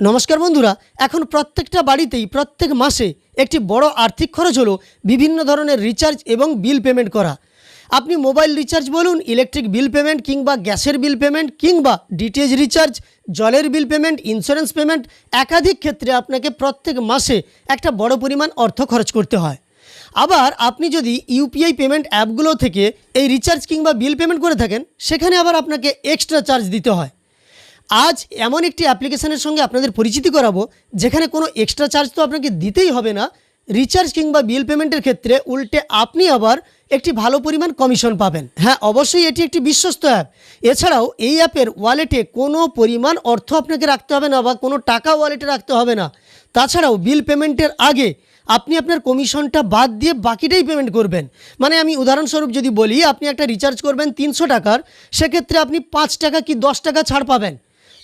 নমস্কার বন্ধুরা, এখন প্রত্যেকটা বাড়িতেই প্রত্যেক মাসে একটি বড় আর্থিক খরচ হলো বিভিন্ন ধরনের রিচার্জ এবং বিল পেমেন্ট করা। আপনি মোবাইল রিচার্জ বলুন, ইলেকট্রিক বিল পেমেন্ট কিংবা গ্যাসের বিল পেমেন্ট কিংবা ডিটিএইচ রিচার্জ, জলের বিল পেমেন্ট, ইন্স্যুরেন্স পেমেন্ট, একাধিক ক্ষেত্রে আপনাকে প্রত্যেক মাসে একটা বড় পরিমাণ অর্থ খরচ করতে হয়। আবার আপনি যদি ইউপিআই পেমেন্ট অ্যাপগুলো থেকে এই রিচার্জ কিংবা বিল পেমেন্ট করে থাকেন, সেখানে আবার আপনাকে এক্সট্রা চার্জ দিতে হয়। আজ এমন একটি অ্যাপ্লিকেশনের সঙ্গে আপনাদের পরিচিতি করাবো যেখানে কোনো এক্সট্রা চার্জ তো আপনাকে দিতেই হবে না, রিচার্জ কিংবা বিল পেমেন্টের ক্ষেত্রে উল্টে আপনি আবার একটি ভালো পরিমাণ কমিশন পাবেন। হ্যাঁ, অবশ্যই এটি একটি বিশ্বস্ত অ্যাপ। এছাড়াও এই অ্যাপের ওয়ালেটে কোনো পরিমাণ অর্থ আপনাকে রাখতে হবে না বা কোনো টাকা ওয়ালেটে রাখতে হবে না। তাছাড়াও বিল পেমেন্টের আগে আপনি আপনার কমিশনটা বাদ দিয়ে বাকিটাই পেমেন্ট করবেন। মানে আমি উদাহরণস্বরূপ যদি বলি, আপনি একটা রিচার্জ করবেন 300 টাকার, সেক্ষেত্রে আপনি 5 টাকা কি 10 টাকা ছাড় পাবেন।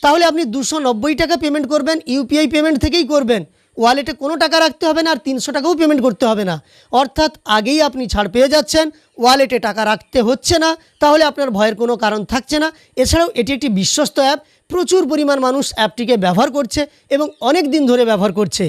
তাহলে আপনি 290 টাকা পেমেন্ট করবেন, ইউপিআই পেমেন্ট থেকেই করবেন, ওয়ালেটে কোনো টাকা রাখতে হবে না আর 300 টাকাও পেমেন্ট করতে হবে না। অর্থাৎ আগেই আপনি ছাড় পেয়ে যাচ্ছেন, ওয়ালেটে টাকা রাখতে হচ্ছে না, তাহলে আপনার ভয়ের কোনো কারণ থাকছে না। এছাড়াও এটি একটি বিশ্বস্ত অ্যাপ, প্রচুর পরিমাণ মানুষ অ্যাপটিকে ব্যবহার করছে এবং অনেক দিন ধরে ব্যবহার করছে।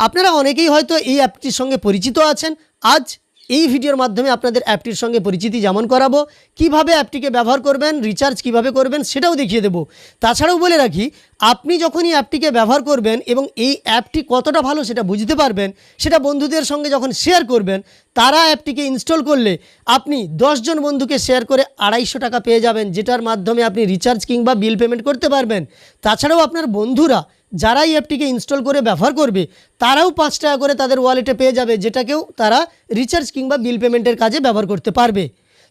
আপনারা অনেকেই হয়তো এই অ্যাপটির সঙ্গে পরিচিত আছেন। আজ এই ভিডিওর মাধ্যমে আপনাদের অ্যাপটির সঙ্গে পরিচিতি যেমন করাবো, কিভাবে অ্যাপটিকে ব্যবহার করবেন, রিচার্জ কিভাবে করবেন সেটাও দেখিয়ে দেবো। তাছাড়াও বলে রাখি, আপনি যখনই অ্যাপটিকে ব্যবহার করবেন এবং এই অ্যাপটি কতটা ভালো সেটা বুঝতে পারবেন, সেটা বন্ধুদের সঙ্গে যখন শেয়ার করবেন, তারা অ্যাপটিকে ইনস্টল করলে আপনি 10 জন বন্ধুকে শেয়ার করে 250 টাকা পেয়ে যাবেন, যেটার মাধ্যমে আপনি রিচার্জ কিংবা বিল পেমেন্ট করতে পারবেন। তাছাড়াও আপনার বন্ধুরা যারা এই অ্যাপটিকে ইনস্টল করে ব্যবহার করবে, তারাও 5 টাকা করে তাদের ওয়ালেটে পেয়ে যাবে, যেটাকেও তারা রিচার্জ কিংবা বিল পেমেন্টের কাজে ব্যবহার করতে পারবে।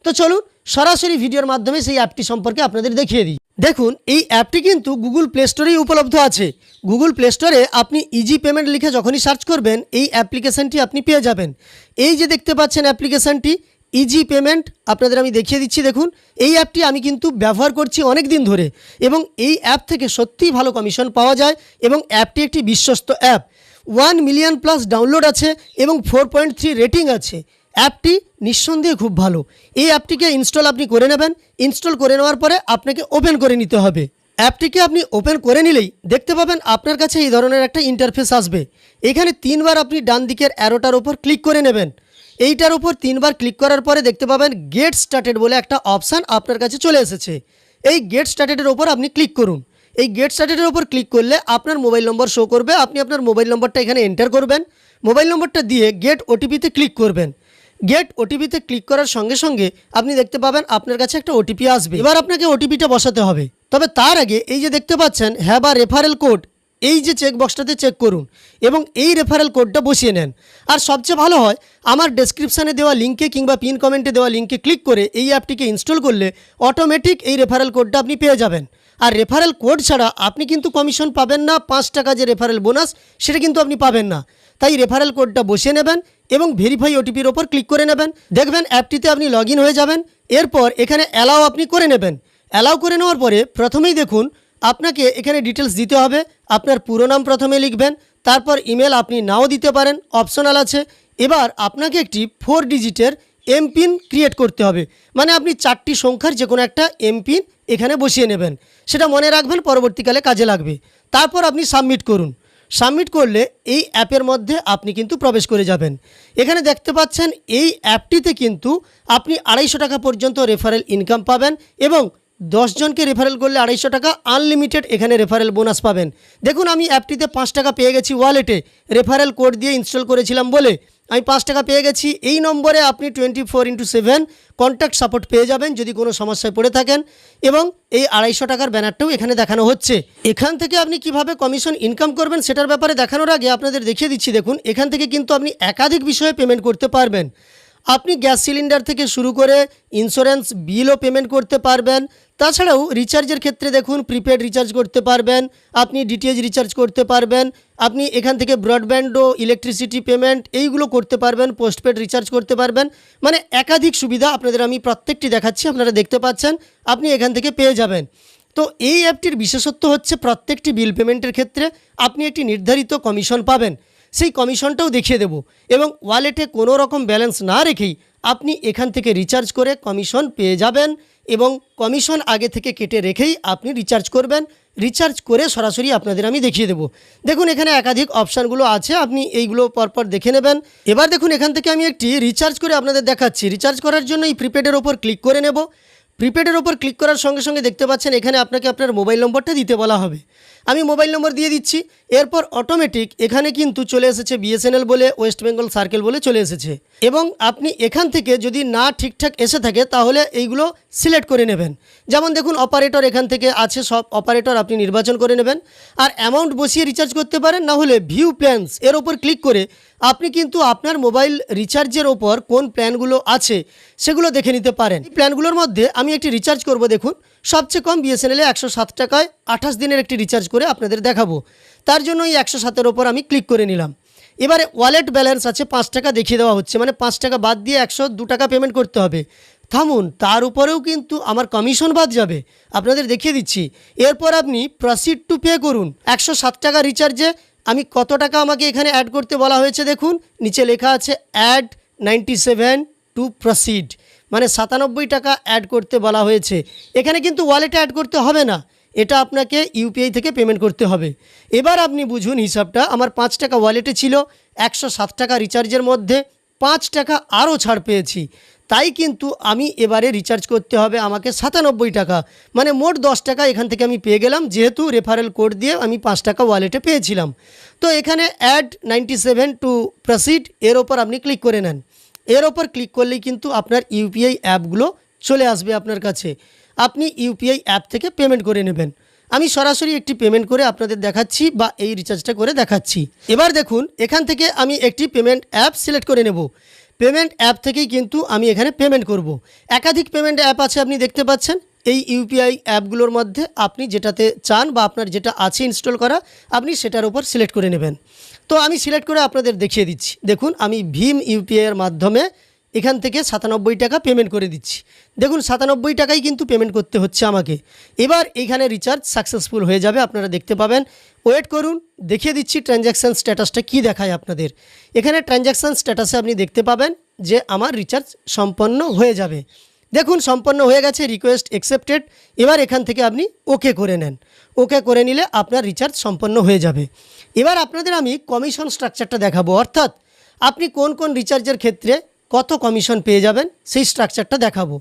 তো চলুন সরাসরি ভিডিওর মাধ্যমে সেই অ্যাপটি সম্পর্কে আপনাদের দেখিয়ে দিই। দেখুন, এই অ্যাপটি কিন্তু গুগল প্লে স্টোরেই উপলব্ধ আছে। গুগল প্লে স্টোরে আপনি ইজি পেমেন্ট লিখে যখনই সার্চ করবেন, এই অ্যাপ্লিকেশানটি আপনি পেয়ে যাবেন। এই যে দেখতে পাচ্ছেন অ্যাপ্লিকেশানটি ইজি পেমেন্ট, আপনাদের আমি দেখিয়ে দিচ্ছি। দেখুন, এই অ্যাপটি আমি কিন্তু ব্যবহার করছি অনেক দিন ধরে এবং এই অ্যাপ থেকে সত্যিই ভালো কমিশন পাওয়া যায় এবং অ্যাপটি একটি বিশ্বস্ত অ্যাপ। 1 মিলিয়ন প্লাস ডাউনলোড আছে এবং 4.3 রেটিং আছে। অ্যাপটি নিঃসন্দেহে খুব ভালো। এই অ্যাপটিকে ইনস্টল আপনি করে নেবেন। ইনস্টল করে নেওয়ার পরে আপনাকে ওপেন করে নিতে হবে। অ্যাপটিকে আপনি ওপেন করে নিলেই দেখতে পাবেন আপনার কাছে এই ধরনের একটা ইন্টারফেস আসবে। এখানে 3 বার আপনি ডান দিকের অ্যারোটার উপর ক্লিক করে নেবেন। এইটার উপর 3 বার ক্লিক করার পরে দেখতে পাবেন গেট স্টার্টেড বলে একটা অপশান আপনার কাছে চলে এসেছে। এই গেট স্টার্টেডের ওপর আপনি ক্লিক করুন। এই গেট স্টার্টেডের ওপর ক্লিক করলে আপনার মোবাইল নম্বর শো করবে। আপনি আপনার মোবাইল নম্বরটা এখানে এন্টার করবেন। মোবাইল নম্বরটা দিয়ে গেট ওটিপিতে ক্লিক করবেন। গেট ওটিপিতে ক্লিক করার সঙ্গে সঙ্গে আপনি দেখতে পাবেন আপনার কাছে একটা ওটিপি আসবে। এবার আপনাকে ওটিপিটা বসাতে হবে। তবে তার আগে এই যে দেখতে পাচ্ছেন হ্যাভ আ রেফারেল কোড, এই যে চেক বক্সটাতে চেক করুন এবং এই রেফারেল কোডটা বসিয়ে নেন। আর সবচেয়ে ভালো হয় আমার ডেসক্রিপশানে দেওয়া লিঙ্কে কিংবা পিন কমেন্টে দেওয়া লিঙ্কে ক্লিক করে এই অ্যাপটিকে ইনস্টল করলে অটোমেটিক এই রেফারেল কোডটা আপনি পেয়ে যাবেন। আর রেফারেল কোড ছাড়া আপনি কিন্তু কমিশন পাবেন না। 5 টাকা যে রেফারেল বোনাস, সেটা কিন্তু আপনি পাবেন না। তাই রেফারেল কোডটা বসিয়ে নেবেন এবং ভেরিফাই ওটিপির ওপর ক্লিক করে নেবেন। দেখবেন অ্যাপটিতে আপনি লগ ইন হয়ে যাবেন। এরপর এখানে অ্যালাও আপনি করে নেবেন। অ্যালাও করে নেওয়ার পরে প্রথমেই দেখুন আপনাকে এখানে ডিটেলস দিতে হবে। আপনার পুরো নাম প্রথমে লিখবেন, তারপর ইমেল আপনি নাও দিতে পারেন, অপশনাল আছে। এবার আপনাকে একটি 4 ডিজিটের এমপিন ক্রিয়েট করতে হবে। মানে আপনি 4টি সংখ্যার যে কোনো একটা এমপিন এখানে বসিয়ে নেবেন। সেটা মনে রাখবেন, পরবর্তীকালে কাজে লাগবে। তারপর আপনি সাবমিট করুন। সাবমিট করলে এই অ্যাপের মধ্যে আপনি কিন্তু প্রবেশ করে যাবেন। এখানে দেখতে পাচ্ছেন এই অ্যাপটিতে কিন্তু আপনি 250 টাকা পর্যন্ত রেফারেল ইনকাম পাবেন এবং 10 জনকে রেফারেল করলে 250 টাকা আনলিমিটেড এখানে রেফারেল বোনাস পাবেন। দেখুন, আমি অ্যাপটিতে 5 টাকা পেয়ে গেছি ওয়ালেটে, রেফারেল কোড দিয়ে ইনস্টল করেছিলাম বলে আমি 5 টাকা পেয়ে গেছি। এই নম্বরে আপনি 24/7 কন্ট্যাক্ট সাপোর্ট পেয়ে যাবেন যদি কোনো সমস্যায় পড়ে থাকেন এবং এই 250 টাকার ব্যানারটাও এখানে দেখানো হচ্ছে। এখান থেকে আপনি কিভাবে কমিশন ইনকাম করবেন সেটার ব্যাপারে দেখানোর আগে আপনাদের দেখিয়ে দিচ্ছি। দেখুন, এখান থেকে কিন্তু আপনি একাধিক বিষয়ে পেমেন্ট করতে পারবেন। আপনি গ্যাস সিলিন্ডার থেকে শুরু করে ইন্স্যুরেন্স বিলও পেমেন্ট করতে পারবেন। তাছাড়াও রিচার্জের ক্ষেত্রে দেখুন প্রিপেড রিচার্জ করতে পারবেন, আপনি ডিটিএইচ রিচার্জ করতে পারবেন, আপনি এখান থেকে ব্রডব্যান্ড ও ইলেকট্রিসিটি পেমেন্ট এইগুলো করতে পারবেন, পোস্টপেড রিচার্জ করতে পারবেন। মানে একাধিক সুবিধা আপনাদের আমি প্রত্যেকটি দেখাচ্ছি, আপনারা দেখতে পাচ্ছেন, আপনি এখান থেকে পেয়ে যাবেন। তো এই অ্যাপটির বিশেষত্ব হচ্ছে প্রত্যেকটি বিল পেমেন্টের ক্ষেত্রে আপনি একটি নির্ধারিত কমিশন পাবেন। সেই কমিশনটাও দেখিয়ে দেব এবং ওয়ালেটে কোনো রকম ব্যালেন্স না রেখেই আপনি এখান থেকে রিচার্জ করে কমিশন পেয়ে যাবেন এবং কমিশন আগে থেকে কেটে রেখেই আপনি রিচার্জ করবেন। রিচার্জ করে সরাসরি আপনাদের আমি দেখিয়ে দেবো। দেখুন এখানে একাধিক অপশানগুলো আছে, আপনি এইগুলো পরপর দেখে নেবেন। এবার দেখুন এখান থেকে আমি একটি রিচার্জ করে আপনাদের দেখাচ্ছি। রিচার্জ করার জন্য এই প্রিপেডের ওপর ক্লিক করে নেব। প্রিপেডের ওপর ক্লিক করার সঙ্গে সঙ্গে দেখতে পাচ্ছেন এখানে আপনাকে আপনার মোবাইল নম্বরটা দিতে বলা হবে। আমি মোবাইল নম্বর দিয়ে দিচ্ছি। এরপর অটোমেটিক এখানে কিন্তু চলে এসেছে বিএসএনএল বলে, ওয়েস্ট বেঙ্গল সার্কেল বলে চলে এসেছে এবং আপনি এখান থেকে যদি না ঠিকঠাক এসে থাকে তাহলে এইগুলো সিলেক্ট করে নেবেন। যেমন দেখুন অপারেটর এখান থেকে আছে, সব অপারেটর আপনি নির্বাচন করে নেবেন আর অ্যামাউন্ট বসিয়ে রিচার্জ করতে পারেন, না হলে ভিউ প্ল্যানস এর ওপর ক্লিক করে আপনি কিন্তু আপনার মোবাইল রিচার্জের ওপর কোন প্ল্যানগুলো আছে সেগুলো দেখে নিতে পারেন। এই প্ল্যানগুলোর মধ্যে আমি একটি রিচার্জ করব। দেখুন সবচেয়ে কম বিএসএনএলে 107 টাকায় 28 দিনের একটি রিচার্জ করে আপনাদের দেখাবো। তার জন্য এই 107-এর ওপর আমি ক্লিক করে নিলাম। এবারে ওয়ালেট ব্যালেন্স আছে 5 টাকা দেখিয়ে দেওয়া হচ্ছে, মানে 5 টাকা বাদ দিয়ে 102 টাকা পেমেন্ট করতে হবে। থামুন, তার উপরেও কিন্তু আমার কমিশন বাদ যাবে, আপনাদের দেখিয়ে দিচ্ছি। এরপর আপনি প্রসিড টু পে করুন। 107 টাকা রিচার্জে আমি কত টাকা আমাকে এখানে অ্যাড করতে বলা হয়েছে দেখুন, নিচে লেখা আছে অ্যাড 97 টু প্রসিড, মানে 97 টাকা অ্যাড করতে বলা হয়েছে। এখানে কিন্তু ওয়ালেটে অ্যাড করতে হবে না, এটা আপনাকে ইউপিআই থেকে পেমেন্ট করতে হবে। এবার আপনি বুঝুন হিসাবটা, আমার 5 টাকা ওয়ালেটে ছিল, 107 টাকা রিচার্জের মধ্যে 5 টাকা আরও ছাড় পেয়েছি, তাই কিন্তু আমি এবারে রিচার্জ করতে হবে আমাকে 97 টাকা, মানে মোট 10 টাকা এখান থেকে আমি পেয়ে গেলাম, যেহেতু রেফারেল কোড দিয়ে আমি 5 টাকা ওয়ালেটে পেয়েছিলাম। তো এখানে অ্যাড 97 টু প্রসিড এর ওপর আপনি ক্লিক করে নেন। এর ওপর ক্লিক করলেই কিন্তু আপনার ইউপিআই অ্যাপগুলো চলে আসবে আপনার কাছে, আপনি ইউপিআই অ্যাপ থেকে পেমেন্ট করে নেবেন। আমি সরাসরি একটি পেমেন্ট করে আপনাদের দেখাচ্ছি বা এই রিচার্জটা করে দেখাচ্ছি। এবার দেখুন এখান থেকে আমি একটি পেমেন্ট অ্যাপ সিলেক্ট করে নেব। পেমেন্ট অ্যাপ থেকেই কিন্তু আমি এখানে পেমেন্ট করব। একাধিক পেমেন্ট অ্যাপ আছে, আপনি দেখতে পাচ্ছেন। এই ইউপিআই অ্যাপগুলোর মধ্যে আপনি যেটাতে চান বা আপনার যেটা আছে ইনস্টল করা, আপনি সেটার উপর সিলেক্ট করে নেবেন। তো আমি সিলেক্ট করে আপনাদের দেখিয়ে দিচ্ছি। দেখুন আমি ভীম ইউপিআইয়ের মাধ্যমে এখান থেকে 97 টাকা পেমেন্ট করে দিচ্ছি। দেখুন 97 টাকাই কিন্তু পেমেন্ট করতে হচ্ছে আমাকে। এবার এইখানে রিচার্জ সাকসেসফুল হয়ে যাবে, আপনারা দেখতে পাবেন। ওয়েট করুন, দেখিয়ে দিচ্ছি ট্রানজ্যাকশান স্ট্যাটাসটা কী দেখায় আপনাদের। এখানে ট্রানজ্যাকশান স্ট্যাটাসে আপনি দেখতে পাবেন যে আমার রিচার্জ সম্পন্ন হয়ে যাবে। দেখুন সম্পন্ন হয়ে গেছে, রিকোয়েস্ট অ্যাকসেপ্টেড। এবার এখান থেকে আপনি ওকে করে নেন। ওকে করে নিলে আপনার রিচার্জ সম্পন্ন হয়ে যাবে। এবার আপনাদের আমি কমিশন স্ট্রাকচারটা দেখাবো, অর্থাৎ আপনি কোন কোন রিচার্জের ক্ষেত্রে কত কমিশন পেয়ে যাবেন সেই স্ট্রাকচারটা দেখাবো।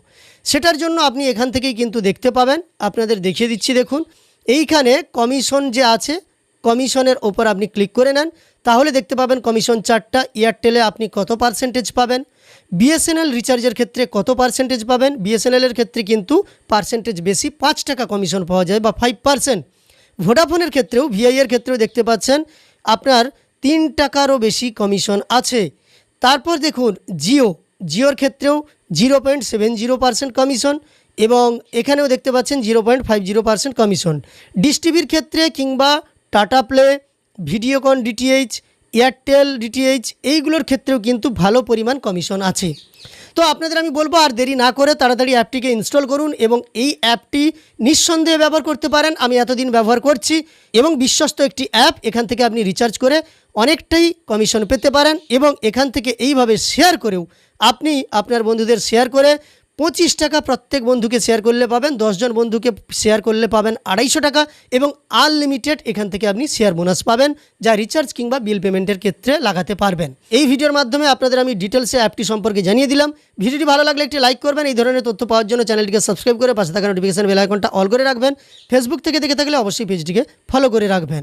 সেটার জন্য আপনি এখান থেকেই কিন্তু দেখতে পাবেন, আপনাদের দেখিয়ে দিচ্ছি। দেখুন এইখানে কমিশন যে আছে, কমিশনের ওপর আপনি ক্লিক করে নেন, তাহলে দেখতে পাবেন কমিশন চার্টটা। এয়ারটেলে আপনি কত পার্সেন্টেজ পাবেন, বিএসএনএল রিচার্জের ক্ষেত্রে কত পার্সেন্টেজ পাবেন। বিএসএনএলের ক্ষেত্রে কিন্তু পার্সেন্টেজ বেশি, 5 টাকা কমিশন পাওয়া যায় বা 5%। ভোডাফোনের ক্ষেত্রেও, ভিআইয়ের ক্ষেত্রেও দেখতে পাচ্ছেন আপনার 3 টাকারও বেশি কমিশন আছে। তারপর দেখুন জিওর ক্ষেত্রেও 0.70% কমিশন এবং এখানেও দেখতে পাচ্ছেন 0.50% কমিশন। ডিশ টিভির ক্ষেত্রে কিংবা tata play, Videocon DTH, Airtel DTH এইগুলোর ক্ষেত্রেও কিন্তু ভালো পরিমাণ কমিশন আছে। তো আপনাদের আমি বলবো আর দেরি না করে তাড়াতাড়ি অ্যাপটিকে ইনস্টল করুন এবং এই অ্যাপটি নিঃসন্দেহে ব্যবহার করতে পারেন। আমি এতদিন ব্যবহার করছি এবং বিশ্বস্ত একটি অ্যাপ। এখান থেকে আপনি রিচার্জ করে অনেকটাই কমিশন পেতে পারেন এবং এখান থেকে এইভাবে শেয়ার করেও আপনি আপনার বন্ধুদের শেয়ার করে 25 টাকা প্রত্যেক বন্ধুকে শেয়ার করলে পাবেন, 10 জন বন্ধুকে শেয়ার করলে পাবেন 250 টাকা এবং আনলিমিটেড এখান থেকে আপনি শেয়ার বোনাস পাবেন, যা রিচার্জ কিংবা বিল পেমেন্টের ক্ষেত্রে লাগাতে পারবেন। এই ভিডিওর মাধ্যমে আপনাদের আমি ডিটেলসে অ্যাপটি সম্পর্কে জানিয়ে দিলাম। ভিডিওটি ভালো লাগলে একটি লাইক করবেন, এই ধরনের তথ্য পাওয়ার জন্য চ্যানেলটিকে সাবস্ক্রাইব করে পাশে থাকা নোটিফিকেশন বেল আইকনটা অল করে রাখবেন। ফেসবুক থেকে দেখে থাকলে অবশ্যই পেজটিকে ফলো করে রাখবেন।